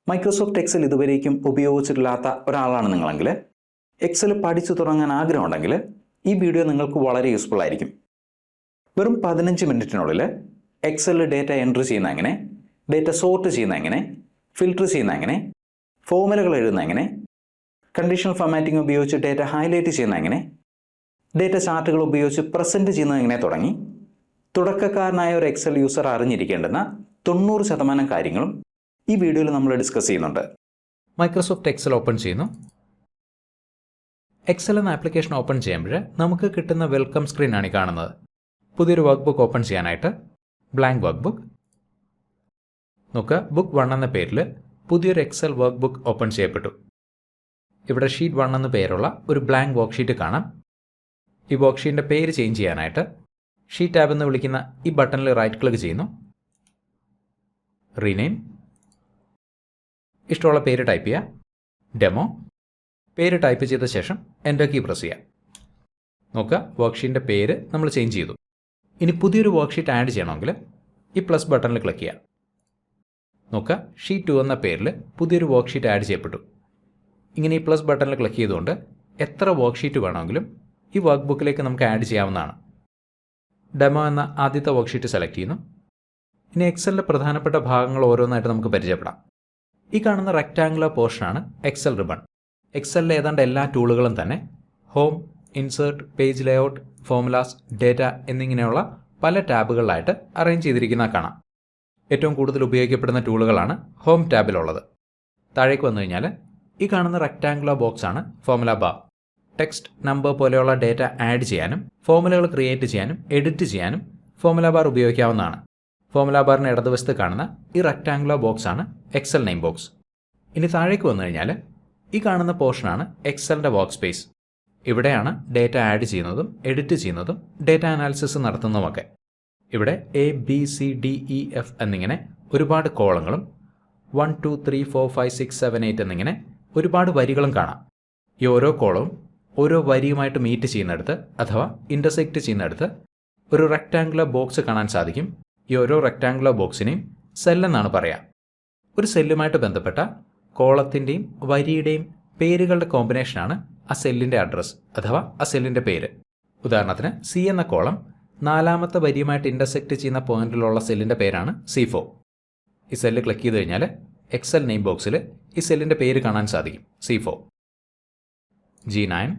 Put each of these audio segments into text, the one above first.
Microsoft Excel ഇതുവരേക്കും ഉപയോഗിച്ചിട്ടില്ലാത്ത ഒരാളാണ് നിങ്ങളെങ്കിൽ Excel പഠിച്ചു തുടങ്ങാൻ ആഗ്രഹമുണ്ടെങ്കിൽ ഈ വീഡിയോ നിങ്ങൾക്ക് വളരെ യൂസ്ഫുൾ ആയിരിക്കും. വെറും 15 മിനിറ്റിനുള്ളിൽ എക്സലിൽ ഡേറ്റ എൻട്രി ചെയ്യുന്ന എങ്ങനെ, ഡേറ്റ സോർട്ട് ചെയ്യുന്ന എങ്ങനെ, ഫിൽട്ടർ ചെയ്യുന്ന എങ്ങനെ, ഫോർമുലകൾ എഴുതുന്ന എങ്ങനെ, കണ്ടീഷണൽ ഫോർമാറ്റിംഗ് ഉപയോഗിച്ച് ഡേറ്റ ഹൈലൈറ്റ് ചെയ്യുന്ന എങ്ങനെ, ഡേറ്റ ചാർട്ടുകൾ ഉപയോഗിച്ച് പ്രസൻറ്റ് ചെയ്യുന്നത് എങ്ങനെ തുടങ്ങി തുടക്കക്കാരനായ ഒരു എക്സൽ യൂസർ അറിഞ്ഞിരിക്കേണ്ടുന്ന 90% കാര്യങ്ങളും ഈ വീഡിയോയിൽ നമ്മൾ ഡിസ്കസ് ചെയ്യുന്നുണ്ട്. മൈക്രോസോഫ്റ്റ് എക്സൽ ഓപ്പൺ ചെയ്യുന്നു. എക്സൽ എന്ന ആപ്ലിക്കേഷൻ ഓപ്പൺ ചെയ്യുമ്പോൾ നമുക്ക് കിട്ടുന്ന വെൽക്കം സ്ക്രീനാണ് ഈ കാണുന്നത്. പുതിയൊരു വർക്ക് ബുക്ക് ഓപ്പൺ ചെയ്യാനായിട്ട് ബ്ലാങ്ക് വർക്ക് ബുക്ക് നോക്കുക. ബുക്ക് 1 എന്ന പേരിൽ പുതിയൊരു എക്സൽ വർക്ക് ബുക്ക് ഓപ്പൺ ചെയ്യപ്പെട്ടു. ഇവിടെ ഷീറ്റ് 1 എന്ന പേരുള്ള ഒരു ബ്ലാങ്ക് വർക്ക് ഷീറ്റ് കാണാം. ഈ വർക്ക് ഷീറ്റിൻ്റെ പേര് ചേഞ്ച് ചെയ്യാനായിട്ട് ഷീറ്റ് ടാബ് എന്ന് വിളിക്കുന്ന ഈ ബട്ടണിൽ റൈറ്റ് ക്ലിക്ക് ചെയ്യുന്നു. റീനെയിം, ഇഷ്ടമുള്ള പേര് ടൈപ്പ് ചെയ്യുക. ഡെമോ പേര് ടൈപ്പ് ചെയ്ത ശേഷം എൻ്റർ കീ പ്രസ് ചെയ്യുക. നോക്കുക, വർക്ക്ഷീറ്റിൻ്റെ പേര് നമ്മൾ ചേഞ്ച് ചെയ്തു. ഇനി പുതിയൊരു വർക്ക്ഷീറ്റ് ആഡ് ചെയ്യണമെങ്കിൽ ഈ പ്ലസ് ബട്ടണിൽ ക്ലിക്ക് ചെയ്യുക. നോക്കുക, ഷീറ്റ് 2 എന്ന പേരിൽ പുതിയൊരു വർക്ക്ഷീറ്റ് ആഡ് ചെയ്യപ്പെട്ടു. ഇങ്ങനെ ഈ പ്ലസ് ബട്ടണിൽ ക്ലിക്ക് ചെയ്തുകൊണ്ട് എത്ര വർക്ക്ഷീറ്റ് വേണമെങ്കിലും ഈ വർക്ക് ബുക്കിലേക്ക് നമുക്ക് ആഡ് ചെയ്യാവുന്നതാണ്. ഡെമോ എന്ന ആദ്യത്തെ വർക്ക്ഷീറ്റ് സെലക്ട് ചെയ്യുന്നു. ഇനി എക്സലിൻ്റെ പ്രധാനപ്പെട്ട ഭാഗങ്ങൾ ഓരോന്നായിട്ട് നമുക്ക് പരിചയപ്പെടാം. ഈ കാണുന്ന റെക്റ്റാങ്കുലർ പോർഷനാണ് എക്സൽ റിബൺ. എക്സലിലെ ഏതാണ്ട് എല്ലാ ടൂളുകളും തന്നെ home, insert, page layout, formulas, data എന്നിങ്ങനെയുള്ള പല ടാബുകളിലായിട്ട് അറേഞ്ച് ചെയ്തിരിക്കുന്ന കാണാം. ഏറ്റവും കൂടുതൽ ഉപയോഗിക്കപ്പെടുന്ന ടൂളുകളാണ് ഹോം ടാബിലുള്ളത്. താഴേക്ക് വന്നു കഴിഞ്ഞാൽ ഈ കാണുന്ന റെക്റ്റാങ്കുലർ ബോക്സാണ് ഫോർമുല ബാർ. ടെക്സ്റ്റ്, നമ്പർ പോലെയുള്ള ഡേറ്റ ആഡ് ചെയ്യാനും ഫോർമുലകൾ ക്രിയേറ്റ് ചെയ്യാനും എഡിറ്റ് ചെയ്യാനും ഫോർമുല ബാർ ഉപയോഗിക്കാവുന്നതാണ്. ഫോർമുല ബാറിന് ഇടതുവശത്ത് കാണുന്ന ഈ റെക്റ്റാങ്കുലർ ബോക്സാണ് എക്സൽ നെയിം ബോക്സ്. ഇനി താഴേക്ക് വന്നു കഴിഞ്ഞാൽ ഈ കാണുന്ന പോർഷനാണ് എക്സലിൻ്റെ വർക്ക് സ്പേസ്. ഇവിടെയാണ് ഡേറ്റ ആഡ് ചെയ്യുന്നതും എഡിറ്റ് ചെയ്യുന്നതും ഡേറ്റ അനാലിസിസ് നടത്തുന്നതുമൊക്കെ. ഇവിടെ ABCDEF എന്നിങ്ങനെ ഒരുപാട് കോളങ്ങളും 1 2 3 4 5 6 7 8 എന്നിങ്ങനെ ഒരുപാട് വരികളും കാണാം. ഈ ഓരോ കോളവും ഓരോ വരിയുമായിട്ട് മീറ്റ് ചെയ്യുന്നിടത്ത് അഥവാ ഇൻ്റർസെക്റ്റ് ചെയ്യുന്നിടത്ത് ഒരു റെക്റ്റാങ്കുലർ ബോക്സ് കാണാൻ സാധിക്കും. ഈ ഓരോ റെക്റ്റാങ്കുലർ ബോക്സിനെയും സെല്ലെന്നാണ് പറയുക. ഒരു സെല്ലുമായിട്ട് ബന്ധപ്പെട്ട കോളത്തിൻ്റെയും വരിയുടെയും പേരുകളുടെ കോമ്പിനേഷനാണ് ആ സെല്ലിൻ്റെ അഡ്രസ്സ് അഥവാ ആ സെല്ലിൻ്റെ പേര്. ഉദാഹരണത്തിന് C എന്ന കോളം 4ാമത്തെ വരിയുമായിട്ട് ഇൻ്റർസെക്റ്റ് ചെയ്യുന്ന പോയിന്റിലുള്ള സെല്ലിൻ്റെ പേരാണ് C4. ഈ സെല്ല് ക്ലിക്ക് ചെയ്ത് കഴിഞ്ഞാൽ എക്സൽ നെയിം ബോക്സിൽ ഈ സെല്ലിൻ്റെ പേര് കാണാൻ സാധിക്കും, C4. G9,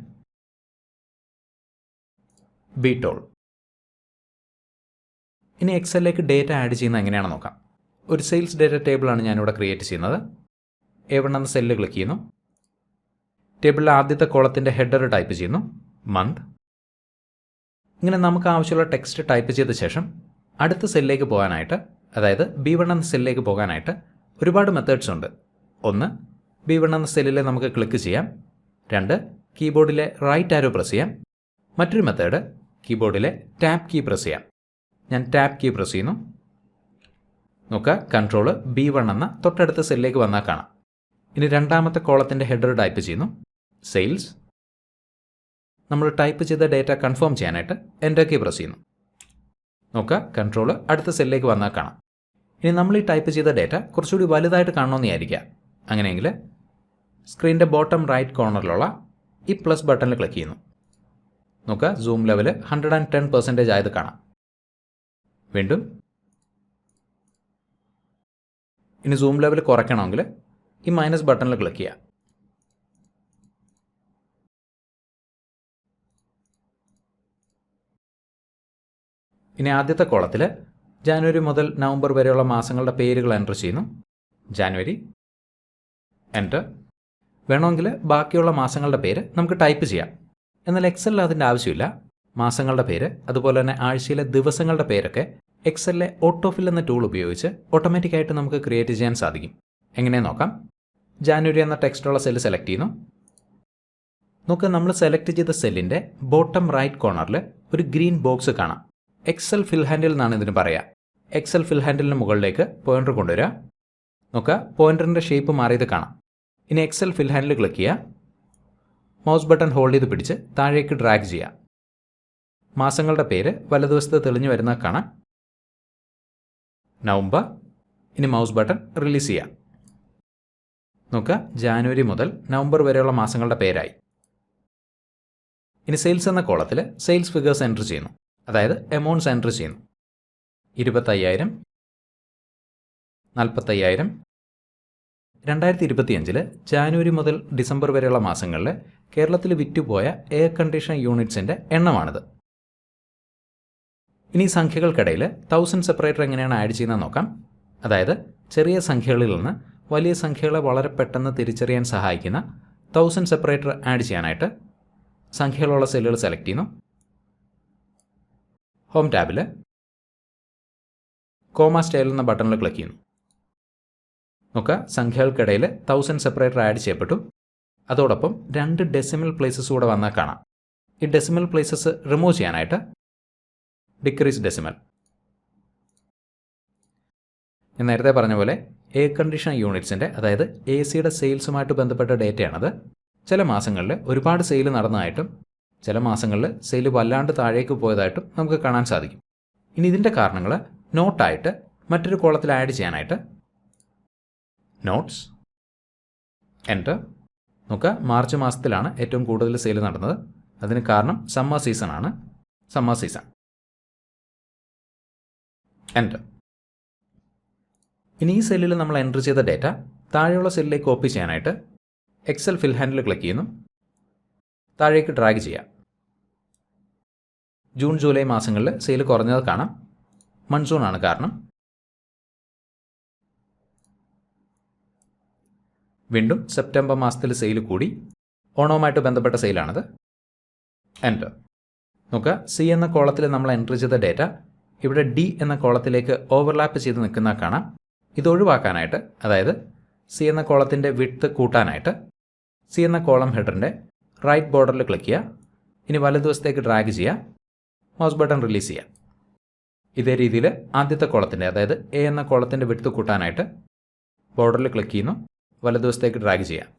B12. ഇനി എക്സലിലേക്ക് ഡേറ്റ ആഡ് ചെയ്യുന്നത് എങ്ങനെയാണെന്ന് നോക്കാം. ഒരു സെയിൽസ് ഡേറ്റ ടേബിളാണ് ഞാനിവിടെ ക്രിയേറ്റ് ചെയ്യുന്നത്. A1 എന്ന സെല്ല് ക്ലിക്ക് ചെയ്യുന്നു. ടേബിളിലെ ആദ്യത്തെ കോളത്തിൻ്റെ ഹെഡർ ടൈപ്പ് ചെയ്യുന്നു, മന്ത്. ഇങ്ങനെ നമുക്ക് ആവശ്യമുള്ള ടെക്സ്റ്റ് ടൈപ്പ് ചെയ്ത ശേഷം അടുത്ത സെല്ലിലേക്ക് പോകാനായിട്ട്, അതായത് B1 എന്ന സെല്ലിലേക്ക് പോകാനായിട്ട് ഒരുപാട് മെത്തേഡ്സ് ഉണ്ട്. 1, B1 എന്ന സെല്ലിൽ നമുക്ക് ക്ലിക്ക് ചെയ്യാം. 2, കീബോർഡിലെ റൈറ്റ് ആരോ പ്രസ് ചെയ്യാം. മറ്റൊരു മെത്തേഡ് കീബോർഡിലെ ടാപ്പ് കീ പ്രസ് ചെയ്യാം. ഞാൻ ടാപ്പ് കീ പ്രസ് ചെയ്യുന്നു. നോക്കുക, കൺട്രോൾ B1 എന്ന തൊട്ടടുത്ത സെല്ലിലേക്ക് വന്നാൽ കാണാം. ഇനി 2ാമത്തെ കോളത്തിൻ്റെ ഹെഡർ ടൈപ്പ് ചെയ്യുന്നു, സെയിൽസ്. നമ്മൾ ടൈപ്പ് ചെയ്ത ഡേറ്റ കൺഫേം ചെയ്യാനായിട്ട് എൻ്റർ കീ പ്രസ് ചെയ്യുന്നു. നോക്കുക, കൺട്രോൾ അടുത്ത സെല്ലിലേക്ക് വന്നാൽ കാണാം. ഇനി നമ്മൾ ഈ ടൈപ്പ് ചെയ്ത ഡേറ്റ കുറച്ചുകൂടി വലുതായിട്ട് കാണണമെന്ന് വിചാരിക്കുക. അങ്ങനെയെങ്കിൽ സ്ക്രീനിൻ്റെ ബോട്ടം റൈറ്റ് കോർണറിലുള്ള ഈ പ്ലസ് ബട്ടണിൽ ക്ലിക്ക് ചെയ്യുന്നു. നോക്കുക, സൂം ലെവൽ 110% ആയത് കാണാം. വീണ്ടും ഇനി സൂം ലെവൽ കുറയ്ക്കണമെങ്കിൽ ഈ മൈനസ് ബട്ടണിൽ ക്ലിക്ക് ചെയ്യുക. ഇനി ആദ്യത്തെ കോളത്തിൽ ജാനുവരി മുതൽ നവംബർ വരെയുള്ള മാസങ്ങളുടെ പേരുകൾ എൻ്റർ ചെയ്യുന്നു. ജാനുവരി, എൻ്റർ. വേണമെങ്കിൽ ബാക്കിയുള്ള മാസങ്ങളുടെ പേര് നമുക്ക് ടൈപ്പ് ചെയ്യാം. എന്നാൽ എക്സലിൽ അതിൻ്റെ ആവശ്യമില്ല. മാസങ്ങളുടെ പേര് അതുപോലെ തന്നെ ആഴ്ചയിലെ ദിവസങ്ങളുടെ പേരൊക്കെ എക്സലിലെ ഓട്ടോഫിൽ എന്ന ടൂൾ ഉപയോഗിച്ച് ഓട്ടോമാറ്റിക്കായിട്ട് നമുക്ക് ക്രിയേറ്റ് ചെയ്യാൻ സാധിക്കും. എങ്ങനെ നോക്കാം. ജാനുവരി എന്ന ടെക്സ്റ്റുള്ള സെല്ല് സെലക്ട് ചെയ്യുന്നു. നോക്കുക, നമ്മൾ സെലക്ട് ചെയ്ത സെല്ലിൻ്റെ ബോട്ടം റൈറ്റ് കോർണറിൽ ഒരു ഗ്രീൻ ബോക്സ് കാണാം. എക്സൽ ഫിൽ ഹാൻഡിൽ എന്നാണ് ഇതിന് പറയുക. എക്സൽ ഫിൽ ഹാൻഡിലിന് മുകളിലേക്ക് പോയിൻ്റർ കൊണ്ടുവരിക. നോക്കുക, പോയിൻ്ററിൻ്റെ ഷേപ്പ് മാറിയത് കാണാം. ഇനി എക്സൽ ഫിൽ ഹാൻഡിൽ ക്ലിക്ക് ചെയ്യുക. മൗസ് ബട്ടൺ ഹോൾഡ് ചെയ്ത് പിടിച്ച് താഴേക്ക് ഡ്രാഗ് ചെയ്യുക. മാസങ്ങളുടെ പേര് വലതുവശത്ത് തെളിഞ്ഞു വരുന്നത് കാണാം. നവംബർ. ഇനി മൗസ് ബട്ടൺ റിലീസ് ചെയ്യാം. നോക്കുക, ജാനുവരി മുതൽ നവംബർ വരെയുള്ള മാസങ്ങളുടെ പേരായി. ഇനി സെയിൽസ് എന്ന കോളത്തിൽ സെയിൽസ് ഫിഗേഴ്സ് എൻറ്റർ ചെയ്യുന്നു, അതായത് എമൗണ്ട്സ് എൻറ്റർ ചെയ്യുന്നു. 25,000, 45,000. 2025 ജാനുവരി മുതൽ ഡിസംബർ വരെയുള്ള മാസങ്ങളിൽ കേരളത്തിൽ വിറ്റുപോയ എയർ കണ്ടീഷൻ യൂണിറ്റ്സിൻ്റെ എണ്ണമാണിത്. ഇനി സംഖ്യകൾക്കിടയിൽ 1000 സെപ്പറേറ്റർ എങ്ങനെയാണ് ആഡ് ചെയ്യുന്നത് നോക്കാം. അതായത് ചെറിയ സംഖ്യകളിൽ നിന്ന് വലിയ സംഖ്യകളെ വളരെ പെട്ടെന്ന് തിരിച്ചറിയാൻ സഹായിക്കുന്ന 1000 സെപ്പറേറ്റർ ആഡ് ചെയ്യാനായിട്ട് സംഖ്യകളുള്ള സെല്ലുകൾ സെലക്ട് ചെയ്യുന്നു. ഹോം ടാബിൽ കോമ സ്റ്റൈൽ എന്ന ബട്ടണിൽ ക്ലിക്ക് ചെയ്യുന്നു. നോക്കുക, സംഖ്യകൾക്കിടയിൽ 1000 സെപ്പറേറ്റർ ആഡ് ചെയ്യപ്പെട്ടു. അതോടൊപ്പം 2 ഡെസിമൽ പ്ലേസസ് കൂടെ വന്നാൽ കാണാം. ഈ ഡെസിമൽ പ്ലേസസ് റിമൂവ് ചെയ്യാനായിട്ട് ഡിക്രീസ് ഡെസിമൽ. ഞാൻ നേരത്തെ പറഞ്ഞ പോലെ എയർ കണ്ടീഷൻ യൂണിറ്റ്സിൻ്റെ, അതായത് AC-യുടെ സെയിൽസുമായിട്ട് ബന്ധപ്പെട്ട ഡേറ്റയാണത്. ചില മാസങ്ങളിൽ ഒരുപാട് സെയിൽ നടന്നതായിട്ടും ചില മാസങ്ങളിൽ സെയിൽ വല്ലാണ്ട് താഴേക്ക് പോയതായിട്ടും നമുക്ക് കാണാൻ സാധിക്കും. ഇനി ഇതിൻ്റെ കാരണങ്ങൾ നോട്ടായിട്ട് മറ്റൊരു കോളത്തിൽ ആഡ് ചെയ്യാനായിട്ട് നോട്ട്സ്, എൻ്റർ. നോക്കുക, മാർച്ച് മാസത്തിലാണ് ഏറ്റവും കൂടുതൽ സെയിൽ നടന്നത്. അതിന് കാരണം സമ്മർ സീസൺ ആണ്. Summer season, enter. ഇനി ഈ സെല്ലിൽ നമ്മൾ എൻ്റർ ചെയ്ത ഡേറ്റ താഴെയുള്ള സെല്ലിലേക്ക് കോപ്പി ചെയ്യാനായിട്ട് എക്സൽ ഫിൽ ഹാൻഡിൽ ക്ലിക്ക് ചെയ്യുന്നു. താഴേക്ക് ഡ്രാഗ് ചെയ്യാം. ജൂൺ ജൂലൈ മാസങ്ങളിൽ സെയിൽ കുറഞ്ഞത് കാണാം. മൺസൂൺ ആണ് കാരണം. വീണ്ടും സെപ്റ്റംബർ മാസത്തിൽ സെയിൽ കൂടി. ഓണവുമായിട്ട് ബന്ധപ്പെട്ട സെയിലാണത്. എൻ്റർ. നോക്കുക, സി എന്ന കോളത്തിൽ നമ്മൾ എൻ്റർ ചെയ്ത ഡേറ്റ ഇവിടെ ഡി എന്ന കോളത്തിലേക്ക് ഓവർലാപ്പ് ചെയ്ത് നിൽക്കുന്ന കാണാം. ഇത് ഒഴിവാക്കാനായിട്ട്, അതായത് സി എന്ന കോളത്തിൻ്റെ വിഡ്ത്ത് കൂട്ടാനായിട്ട് സി എന്ന കോളം ഹെഡറിൻ്റെ റൈറ്റ് ബോർഡറിൽ ക്ലിക്ക് ചെയ്യുക. ഇനി വലതുവശത്തേക്ക് ഡ്രാഗ് ചെയ്യുക. മൗസ് ബട്ടൺ റിലീസ് ചെയ്യുക. ഇതേ രീതിയിൽ ആദ്യത്തെ കോളത്തിൻ്റെ, അതായത് എ എന്ന കോളത്തിൻ്റെ വിഡ്ത്ത് കൂട്ടാനായിട്ട് ബോർഡറിൽ ക്ലിക്ക് ചെയ്യുന്നു. വലതുവശത്തേക്ക് ഡ്രാഗ് ചെയ്യാം.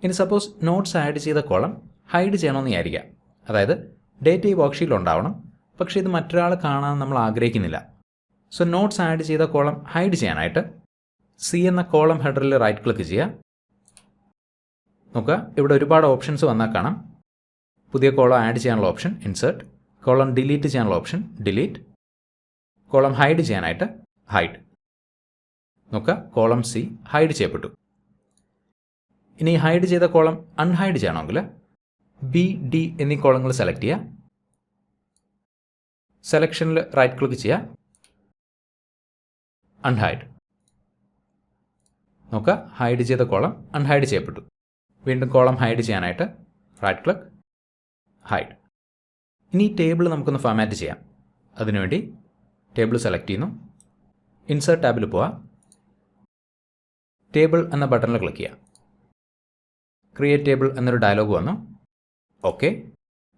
ഇനി സപ്പോസ് നോട്ട്സ് ആഡ് ചെയ്ത കോളം ഹൈഡ് ചെയ്യണമെന്ന് വിചാരിക്കാം. അതായത് ഡേറ്റ ഈ വർക്ക്ഷീറ്റിൽ ഉണ്ടാവണം, പക്ഷേ ഇത് മറ്റൊരാൾ കാണാൻ നമ്മൾ ആഗ്രഹിക്കുന്നില്ല. സോ നോട്ട്സ് ആഡ് ചെയ്ത കോളം ഹൈഡ് ചെയ്യാനായിട്ട് സി എന്ന കോളം ഹെഡറിൽ റൈറ്റ് ക്ലിക്ക് ചെയ്യുക. നോക്കുക, ഇവിടെ ഒരുപാട് ഓപ്ഷൻസ് വന്നാൽ കാണാം. പുതിയ കോളം ആഡ് ചെയ്യാനുള്ള ഓപ്ഷൻ ഇൻസേർട്ട്, കോളം ഡിലീറ്റ് ചെയ്യാനുള്ള ഓപ്ഷൻ ഡിലീറ്റ്, കോളം ഹൈഡ് ചെയ്യാനായിട്ട് ഹൈഡ്. നോക്കുക, കോളം സി ഹൈഡ് ചെയ്യപ്പെട്ടു. ഇനി ഹൈഡ് ചെയ്ത കോളം അൺഹൈഡ് ചെയ്യണമെങ്കിൽ ബി, ഡി എന്നീ കോളങ്ങൾ സെലക്ട് ചെയ്യുക. സെലക്ഷനിൽ റൈറ്റ് ക്ലിക്ക് ചെയ്യുക, അൺഹൈഡ്. നോക്കുക, ഹൈഡ് ചെയ്ത കോളം അൺഹൈഡ് ചെയ്യപ്പെട്ടു. വീണ്ടും കോളം ഹൈഡ് ചെയ്യാനായിട്ട് റൈറ്റ് ക്ലിക്ക്, ഹൈഡ്. ഇനി ഈ ടേബിൾ നമുക്കൊന്ന് ഫോർമാറ്റ് ചെയ്യാം. അതിനുവേണ്ടി ടേബിൾ സെലക്ട് ചെയ്യുന്നു. ഇൻസേർട്ട് ടാബിൽ പോവുക. ടേബിൾ എന്ന ബട്ടണിൽ ക്ലിക്ക് ചെയ്യുക. ക്രിയേറ്റ് ടേബിൾ എന്നൊരു ഡയലോഗ് വന്നു. ഓക്കെ.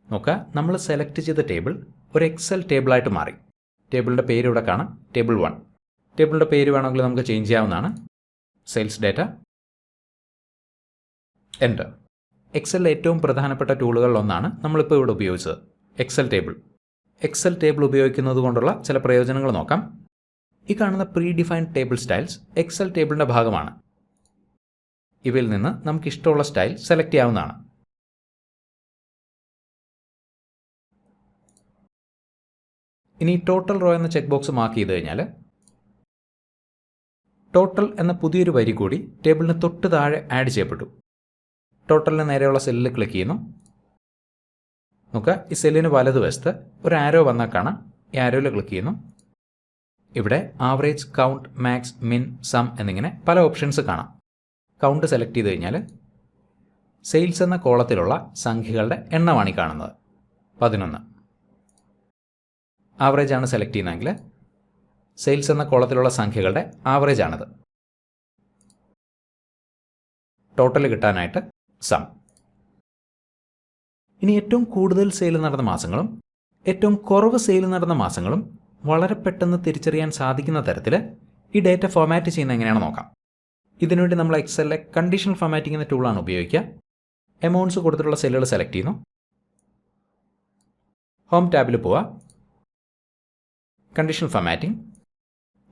നോക്കുക, നമ്മൾ സെലക്ട് ചെയ്ത ടേബിൾ ഒരു എക്സൽ ടേബിളായിട്ട് മാറി. ടേബിളിൻ്റെ പേര് ഇവിടെ കാണാം, ടേബിൾ 1. ടേബിളിൻ്റെ പേര് വേണമെങ്കിൽ നമുക്ക് ചേഞ്ച് ചെയ്യാവുന്നതാണ്. Sales data, enter. എക്സലിലെ ഏറ്റവും പ്രധാനപ്പെട്ട ടൂളുകളിലൊന്നാണ് നമ്മളിപ്പോൾ ഇവിടെ ഉപയോഗിച്ചത്, എക്സൽ ടേബിൾ. എക്സൽ ടേബിൾ ഉപയോഗിക്കുന്നത് കൊണ്ടുള്ള ചില പ്രയോജനങ്ങൾ നോക്കാം. ഈ കാണുന്ന predefined table styles Excel ടേബിളിൻ്റെ ഭാഗമാണ്. ഇവയിൽ നിന്ന് നമുക്ക് ഇഷ്ടമുള്ള സ്റ്റൈൽ സെലക്ട് ചെയ്യാവുന്നതാണ്. ഇനി ടോട്ടൽ റോ എന്ന ചെക്ക് ബോക്സ് മാർക്ക് ചെയ്ത് കഴിഞ്ഞാൽ ടോട്ടൽ എന്ന പുതിയൊരു വരി കൂടി ടേബിളിന് തൊട്ട് താഴെ ആഡ് ചെയ്യപ്പെട്ടു. ടോട്ടലിന് നേരെയുള്ള സെല്ലിൽ ക്ലിക്ക് ചെയ്യുന്നു. നോക്കുക, ഈ സെല്ലിന് വലതുവശത്ത് ഒരു ആരോ വന്നാൽ കാണാം. ഈ ആരോയിൽ ക്ലിക്ക് ചെയ്യുന്നു. ഇവിടെ ആവറേജ്, കൗണ്ട്, മാക്സ്, മിൻ, സം എന്നിങ്ങനെ പല ഓപ്ഷൻസ് കാണാം. കൗണ്ട് സെലക്ട് ചെയ്ത് കഴിഞ്ഞാൽ സെയിൽസ് എന്ന കോളത്തിലുള്ള സംഖ്യകളുടെ എണ്ണമാണ് ഈ കാണുന്നത്, 11. ആവറേജ് ആണ് സെലക്ട് ചെയ്യുന്നതെങ്കിൽ സെയിൽസ് എന്ന കോളത്തിലുള്ള സംഖ്യകളുടെ ആവറേജ് ആണിത്. ടോട്ടൽ കിട്ടാനായിട്ട് സം. ഇനി ഏറ്റവും കൂടുതൽ സെയിൽ നടന്ന മാസങ്ങളും ഏറ്റവും കുറവ് സെയിൽ നടന്ന മാസങ്ങളും വളരെ പെട്ടെന്ന് തിരിച്ചറിയാൻ സാധിക്കുന്ന തരത്തിൽ ഈ ഡേറ്റ ഫോർമാറ്റ് ചെയ്യുന്നത് എങ്ങനെയാണെന്ന് നോക്കാം. ഇതിനുവേണ്ടി നമ്മൾ എക്സലിലെ കണ്ടീഷണൽ ഫോർമാറ്റിംഗ് എന്ന ടൂളാണ് ഉപയോഗിക്കുക. എമൗണ്ട്സ് കൊടുത്തിട്ടുള്ള സെല്ലുകൾ സെലക്ട് ചെയ്യുന്നു. ഹോം ടാബിൽ പോവുക. Conditional formatting.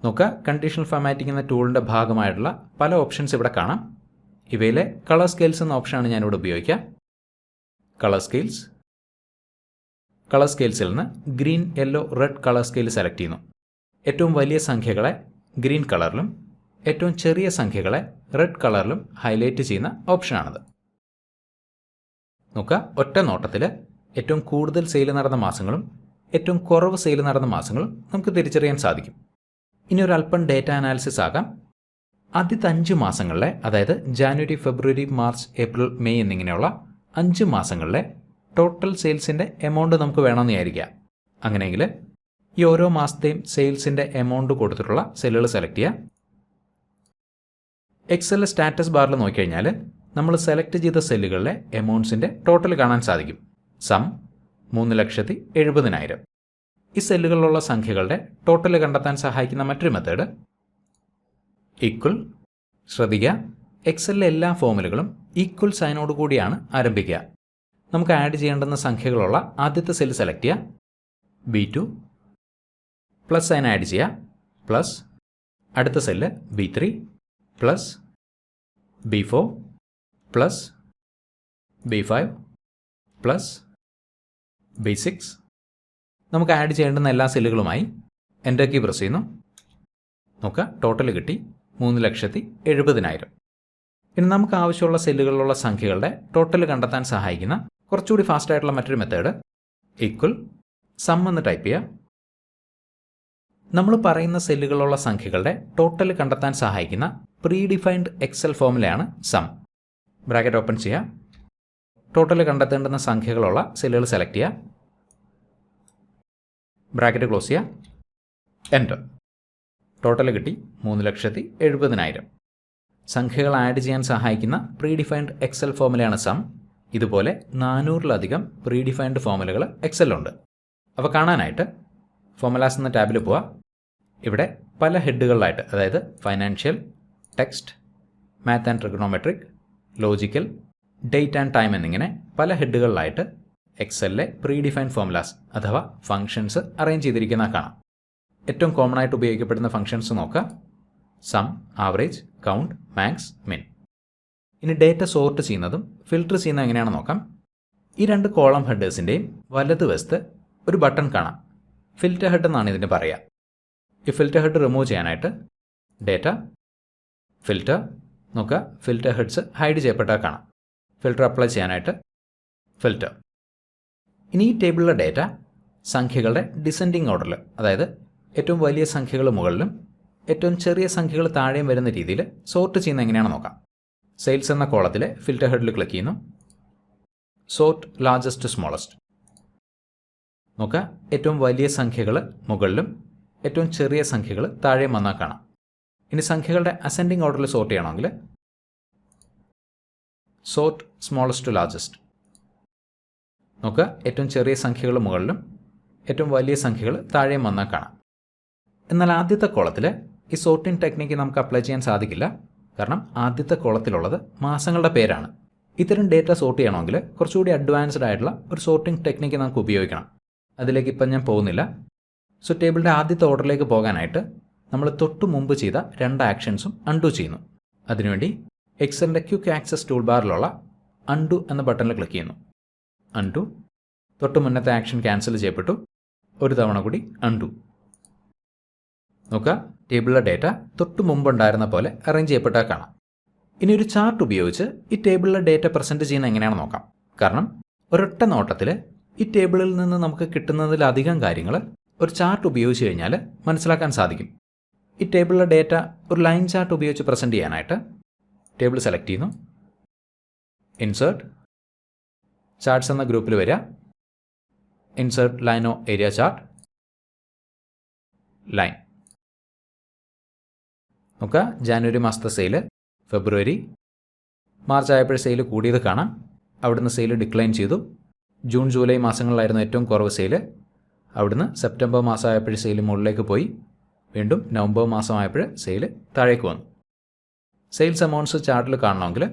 നോക്കുക, കണ്ടീഷണൽ ഫോമാറ്റിംഗ് എന്ന ടൂളിൻ്റെ ഭാഗമായിട്ടുള്ള പല ഓപ്ഷൻസ് ഇവിടെ കാണാം. ഇവയിലെ കളർ സ്കെയിൽസ് എന്ന ഓപ്ഷനാണ് ഞാനിവിടെ ഉപയോഗിക്കുക. കളർ സ്കെയിൽസിൽ നിന്ന് green, yellow, red colour scale select ചെയ്യുന്നു. ഏറ്റവും വലിയ സംഖ്യകളെ ഗ്രീൻ കളറിലും ഏറ്റവും ചെറിയ സംഖ്യകളെ റെഡ് കളറിലും ഹൈലൈറ്റ് ചെയ്യുന്ന ഓപ്ഷനാണിത്. നോക്കുക, ഒറ്റ നോട്ടത്തിൽ ഏറ്റവും കൂടുതൽ സെയിൽ നടന്ന മാസങ്ങളും ഏറ്റവും കുറവ് സെയിൽ നടന്ന മാസങ്ങളും നമുക്ക് തിരിച്ചറിയാൻ സാധിക്കും. ഇനി ഒരു അല്പം ഡേറ്റ അനാലിസിസ് ആകാം. ആദ്യത്തെ 5 മാസങ്ങളിലെ, അതായത് ജാനുവരി, ഫെബ്രുവരി, മാർച്ച്, ഏപ്രിൽ, മെയ് എന്നിങ്ങനെയുള്ള 5 മാസങ്ങളിലെ ടോട്ടൽ സെയിൽസിൻ്റെ എമൗണ്ട് നമുക്ക് വേണമെന്ന് വിചാരിക്കുക. അങ്ങനെയെങ്കിൽ ഈ ഓരോ മാസത്തെയും സെയിൽസിൻ്റെ എമൗണ്ട് കൊടുത്തിട്ടുള്ള സെല്ലുകൾ സെലക്ട് ചെയ്യുക. എക്സൽ സ്റ്റാറ്റസ് ബാറിൽ നോക്കിക്കഴിഞ്ഞാൽ നമ്മൾ സെലക്ട് ചെയ്ത സെല്ലുകളിലെ എമൗണ്ട്സിൻ്റെ ടോട്ടൽ കാണാൻ സാധിക്കും. സം 3,70,000. ഈ സെല്ലുകളിലുള്ള സംഖ്യകളുടെ ടോട്ടൽ കണ്ടെത്താൻ സഹായിക്കുന്ന മറ്റൊരു മെത്തേഡ് ഈക്വൽ. ശ്രദ്ധിക്കുക, എക്സലിലെ എല്ലാ ഫോമുലുകളും ഈക്വൽ സൈനോട് കൂടിയാണ് ആരംഭിക്കുക. നമുക്ക് ആഡ് ചെയ്യേണ്ടുന്ന സംഖ്യകളുള്ള ആദ്യത്തെ സെല്ല് സെലക്ട് ചെയ്യുക. B2 പ്ലസ് സൈൻ ആഡ് ചെയ്യുക. പ്ലസ് അടുത്ത cell B3 plus B4 plus B5 plus B6. നമുക്ക് ആഡ് ചെയ്യേണ്ടുന്ന എല്ലാ സെല്ലുകളുമായി എൻ്റർ കീ പ്രസ് ചെയ്യുന്നു. നോക്കുക, ടോട്ടൽ കിട്ടി 3,70,000. ഇനി നമുക്ക് ആവശ്യമുള്ള സെല്ലുകളിലുള്ള സംഖ്യകളുടെ ടോട്ടൽ കണ്ടെത്താൻ സഹായിക്കുന്ന കുറച്ചുകൂടി ഫാസ്റ്റ് ആയിട്ടുള്ള മറ്റൊരു മെത്തേഡ് ഈക്വൽ സം എന്ന് ടൈപ്പ് ചെയ്യുക. നമ്മൾ പറയുന്ന സെല്ലുകളുള്ള സംഖ്യകളുടെ ടോട്ടൽ കണ്ടെത്താൻ സഹായിക്കുന്ന പ്രീ ഡിഫൈൻഡ് എക്സൽ ഫോമുലയാണ് സം. ബ്രാക്കറ്റ് ഓപ്പൺ ചെയ്യുക. ടോട്ടൽ കണ്ടെത്തേണ്ടുന്ന സംഖ്യകളുള്ള സെല്ലുകൾ സെലക്ട് ചെയ്യുക. ബ്രാക്കറ്റ് ക്ലോസ് ചെയ്യുക. എൻ്റർ. ടോട്ടൽ കിട്ടി 3,70,000. സംഖ്യകൾ ആഡ് ചെയ്യാൻ സഹായിക്കുന്ന പ്രീ ഡിഫൈൻഡ് എക്സൽ ഫോമുലയാണ് സം. ഇതുപോലെ 400-ലധികം പ്രീ ഡിഫൈൻഡ് ഫോമുലകൾ എക്സലിലുണ്ട്. അവ കാണാനായിട്ട് ഫോമുലാസ് എന്ന ടാബിൽ പോവുക. ഇവിടെ പല ഹെഡുകളിലായിട്ട്, അതായത് financial, text, math and trigonometric, logical, date and time എന്നിങ്ങനെ പല ഹെഡുകളിലായിട്ട് എക്സലിലെ പ്രീ ഡിഫൈൻഡ് ഫോമുലാസ് അഥവാ ഫംഗ്ഷൻസ് അറേഞ്ച് ചെയ്തിരിക്കുന്ന കാണാം. ഏറ്റവും കോമൺ ആയിട്ട് ഉപയോഗിക്കപ്പെടുന്ന ഫംഗ്ഷൻസ് നോക്കുക. സം, ആവറേജ്, കൗണ്ട്, മാക്സ്, മിൻ. ഇനി ഡേറ്റ സോർട്ട് ചെയ്യുന്നതും ഫിൽട്ടർ ചെയ്യുന്നതും എങ്ങനെയാണെന്ന് നോക്കാം. ഈ 2 കോളം ഹെഡേഴ്സിൻ്റെയും വലതുവശത്ത് ഒരു ബട്ടൺ കാണാം. ഫിൽറ്റർ ഹെഡ് എന്നാണ് ഇതിന് പറയുക. ഈ ഫിൽറ്റർ ഹെഡ് റിമൂവ് ചെയ്യാനായിട്ട് ഡേറ്റ, ഫിൽറ്റർ. നോക്കുക, ഫിൽറ്റർ ഹെഡ്സ് ഹൈഡ് ചെയ്യപ്പെട്ടാൽ കാണാം. ഫിൽറ്റർ അപ്ലൈ ചെയ്യാനായിട്ട് ഫിൽറ്റർ. ഇനി ഈ ടേബിളിലെ ഡേറ്റ സംഖ്യകളുടെ ഡിസെൻഡിങ് ഓർഡറിൽ, അതായത് ഏറ്റവും വലിയ സംഖ്യകൾ മുകളിലും ഏറ്റവും ചെറിയ സംഖ്യകൾ താഴെയും വരുന്ന രീതിയിൽ സോർട്ട് ചെയ്യുന്നത് എങ്ങനെയാണെന്ന് നോക്കാം. സെയിൽസ് എന്ന കോളത്തിലെ ഫിൽറ്റർ ഹെഡിൽ ക്ലിക്ക് ചെയ്യുന്നു. Sort largest smallest. നോക്കുക, ഏറ്റവും വലിയ സംഖ്യകൾ മുകളിലും ഏറ്റവും ചെറിയ സംഖ്യകൾ താഴെയും വന്നാൽ കാണാം. ഇനി സംഖ്യകളുടെ അസെൻഡിങ് ഓർഡറിൽ സോർട്ട് ചെയ്യണമെങ്കിൽ സോർട്ട് സ്മോളസ്റ്റ് ടു ലാർജസ്റ്റ്. നോക്കുക, ഏറ്റവും ചെറിയ സംഖ്യകൾ മുകളിലും ഏറ്റവും വലിയ സംഖ്യകൾ താഴെയും വന്നാൽ കാണാം. എന്നാൽ ആദ്യത്തെ കോളത്തിൽ ഈ സോർട്ടിംഗ് ടെക്നിക്ക് നമുക്ക് അപ്ലൈ ചെയ്യാൻ സാധിക്കില്ല. കാരണം ആദ്യത്തെ കോളത്തിലുള്ളത് മാസങ്ങളുടെ പേരാണ്. ഇത്തരം ഡേറ്റ സോർട്ട് ചെയ്യണമെങ്കിൽ കുറച്ചുകൂടി അഡ്വാൻസ്ഡ് ആയിട്ടുള്ള ഒരു സോർട്ടിംഗ് ടെക്നിക്ക് നമുക്ക് ഉപയോഗിക്കണം. അതിലേക്ക് ഇപ്പം ഞാൻ പോകുന്നില്ല. സോ ടേബിളിൻ്റെ ആദ്യത്തെ ഓർഡറിലേക്ക് പോകാനായിട്ട് നമ്മൾ തൊട്ട് മുമ്പ് ചെയ്ത 2 ആക്ഷൻസും അൺഡു ചെയ്യുന്നു. അതിനുവേണ്ടി എക്സലിൻ്റെ ക്വിക്ക് ആക്സസ് ടൂൾ ബാറിലുള്ള അൺഡു എന്ന ബട്ടണിൽ ക്ലിക്ക് ചെയ്യുന്നു. അൺഡു. തൊട്ട് മുന്നത്തെ ആക്ഷൻ ക്യാൻസൽ ചെയ്യപ്പെട്ടു. ഒരു തവണ കൂടി അൺഡു. നോക്കുക, ടേബിളിലെ ഡേറ്റ തൊട്ട് മുമ്പുണ്ടായിരുന്ന പോലെ അറേഞ്ച് ചെയ്യപ്പെട്ടാൽ കാണാം. ഇനി ഒരു ചാർട്ട് ഉപയോഗിച്ച് ഈ ടേബിളിലെ ഡേറ്റ പ്രസൻറ്റ് ചെയ്യുന്നത് എങ്ങനെയാണെന്ന് നോക്കാം. കാരണം ഒരൊറ്റ നോട്ടത്തിൽ ഈ ടേബിളിൽ നിന്ന് നമുക്ക് കിട്ടുന്നതിലധികം കാര്യങ്ങൾ ഒരു ചാർട്ട് ഉപയോഗിച്ച് കഴിഞ്ഞാൽ മനസ്സിലാക്കാൻ സാധിക്കും. ഈ ടേബിളിലെ ഡേറ്റ ഒരു ലൈൻ ചാർട്ട് ഉപയോഗിച്ച് പ്രസൻറ്റ് ചെയ്യാനായിട്ട് ടേബിൾ സെലക്ട് ചെയ്യുന്നു. ഇൻസേർട്ട്, ചാർട്ട്സ് എന്ന ഗ്രൂപ്പിൽ വരിക. ഇൻസേർട്ട് ലൈനോ ഏരിയ ചാർട്ട്, ലൈൻ. നോക്കുക, ജാനുവരി മാസത്തെ സെയിൽ, ഫെബ്രുവരി, മാർച്ച് ആയപ്പോൾ സെയിൽ കൂടിയത് കാണാം. അവിടുന്ന് സെയിൽ ഡിക്ലൈൻ ചെയ്തു. ജൂൺ, ജൂലൈ മാസങ്ങളിലായിരുന്നു ഏറ്റവും കുറവ് സെയിൽ. അവിടുന്ന് സെപ്റ്റംബർ മാസമായപ്പോൾ സെയിൽ മുകളിലേക്ക് പോയി. വീണ്ടും നവംബർ മാസമായപ്പോൾ സെയിൽ താഴേക്ക് വന്നു. സെയിൽസ് എമൗണ്ട്സ് ചാർട്ടിൽ കാണണമെങ്കിൽ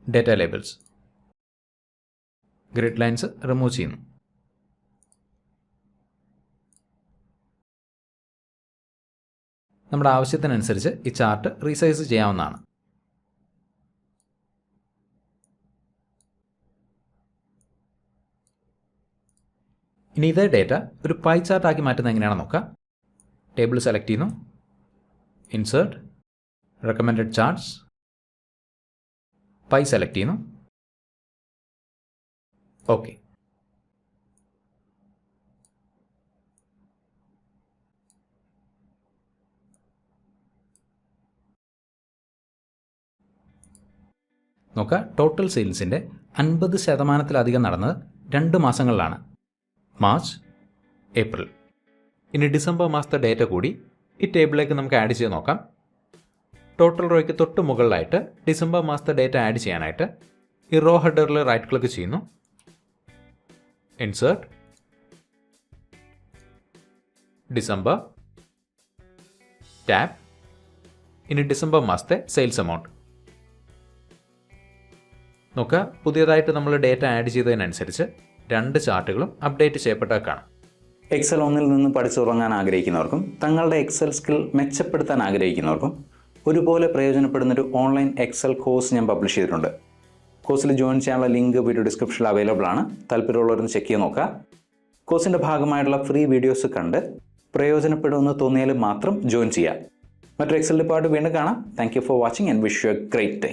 data labels, grid lines remove ചെയ്യുന്നു. നമ്മുടെ ആവശ്യത്തിനനുസരിച്ച് ഈ ചാർട്ട് റീസൈസ് ചെയ്യാവുന്നതാണ്. ഇനി ഇതേ ഡേറ്റ ഒരു പൈ ചാർട്ടാക്കി മാറ്റുന്നത് എങ്ങനെയാണെന്ന് നോക്കാം. ടേബിൾ സെലക്ട് ചെയ്യുന്നു, insert, recommended charts, pi select ചെയ്യുന്നു, ഓക്കെ. നോക്കുക, ടോട്ടൽ സെയിൽസിൻ്റെ 50% നടന്നത് 2 മാസങ്ങളിലാണ്, മാർച്ച്, ഏപ്രിൽ. ഇനി ഡിസംബർ മാസത്തെ ഡേറ്റ കൂടി ഈ ടേബിളിലേക്ക് നമുക്ക് ആഡ് ചെയ്ത് നോക്കാം. ടോട്ടൽ റോയ്ക്ക് തൊട്ട് മുകളിലായിട്ട് ഡിസംബർ മാസത്തെ ഡേറ്റ ആഡ് ചെയ്യാനായിട്ട് ഈ റോ ഹെഡറിൽ റൈറ്റ് ക്ലിക്ക് ചെയ്യുന്നു, ഇൻസേർട്ട്, ഡിസംബർ, ടാബ്. ഇനി ഡിസംബർ മാസത്തെ സെയിൽസ് എമൗണ്ട് നോക്കുക. പുതിയതായിട്ട് നമ്മൾ ഡേറ്റ ആഡ് ചെയ്തതിനനുസരിച്ച് 2 ചാർട്ടുകളും അപ്ഡേറ്റ് ചെയ്യപ്പെട്ട കാണാം. എക്സൽ 1-ൽ നിന്ന് പഠിച്ചു തുടങ്ങാൻ ആഗ്രഹിക്കുന്നവർക്കും തങ്ങളുടെ എക്സൽ സ്കിൽ മെച്ചപ്പെടുത്താൻ ആഗ്രഹിക്കുന്നവർക്കും ഒരുപോലെ പ്രയോജനപ്പെടുന്നൊരു ഓൺലൈൻ എക്സൽ കോഴ്സ് ഞാൻ പബ്ലിഷ് ചെയ്തിട്ടുണ്ട്. കോഴ്സിൽ ജോയിൻ ചെയ്യാനുള്ള ലിങ്ക് വീഡിയോ ഡിസ്ക്രിപ്ഷനിൽ അവൈലബിൾ ആണ്. താല്പര്യമുള്ളവരൊന്ന് ചെക്ക് ചെയ്ത് നോക്കുക. കോഴ്സിൻ്റെ ഭാഗമായിട്ടുള്ള ഫ്രീ വീഡിയോസ് കണ്ട് പ്രയോജനപ്പെടുമെന്ന് തോന്നിയാൽ മാത്രം ജോയിൻ ചെയ്യുക. മറ്റൊരു എക്സൽ പാർട്ട് വീണ്ടും കാണാം. Thank you for watching and wish you A great day.